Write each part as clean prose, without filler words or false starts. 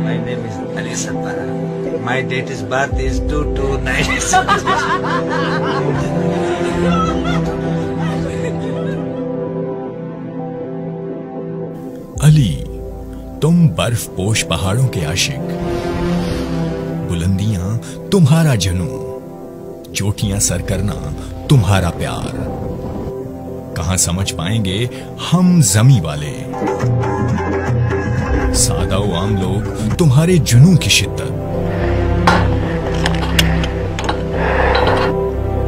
My name is Ali Satara. My date is birth is 2296. Ali, तुम बर्फ पोश पहाड़ों के आशिक, बुलंदियां तुम्हारा जुनून, चोटियां सर करना तुम्हारा प्यार। कहां समझ पाएंगे हम जमी वाले, सादा व आम लोग तुम्हारे जुनून की शिद्दत।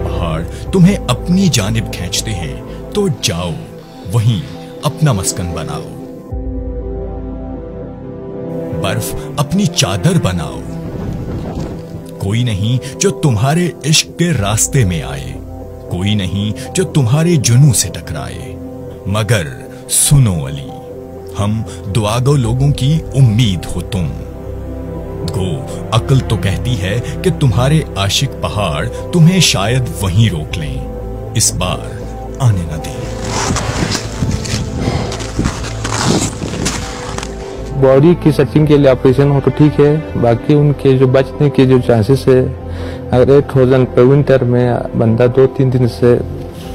पहाड़ तुम्हें अपनी जानिब खींचते हैं तो जाओ वहीं अपना मस्कन बनाओ। बर्फ अपनी चादर बनाओ। कोई नहीं जो तुम्हारे इश्क के रास्ते में आए, कोई नहीं जो तुम्हारे जुनून से टकराए। मगर सुनो अली, हम दुआगो लोगों की उम्मीद हो तुम। गो अक्ल तो कहती है कि तुम्हारे आशिक पहाड़ तुम्हें शायद वहीं रोक लें, इस बार आने न दें। बॉडी की सर्चिंग के लिए ऑपरेशन हो तो ठीक है, बाकी उनके जो बचने के जो चांसेस है, अगर 8000 पर विंटर में बंदा 2-3 दिन से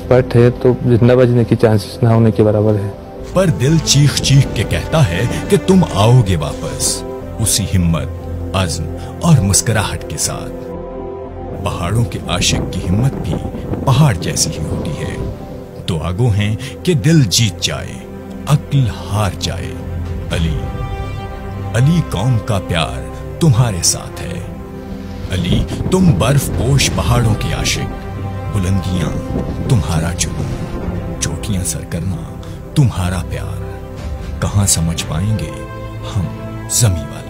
पट है तो जिंदा बचने की चांसेस ना होने के बराबर है। पर दिल चीख चीख के कहता है कि तुम आओगे वापस, उसी हिम्मत, अज़्म और मुस्कुराहट के साथ। पहाड़ों के आशिक की हिम्मत भी पहाड़ जैसी ही होती है। तो आगो हैं कि दिल जीत जाए, अक्ल हार जाए। अली, अली कौम का प्यार तुम्हारे साथ है। अली तुम बर्फ पोश पहाड़ों के आशिक, बुलंदियां तुम्हारा जुनून, चोटियां सर करना तुम्हारा प्यार। कहां समझ पाएंगे हम जमी वाले।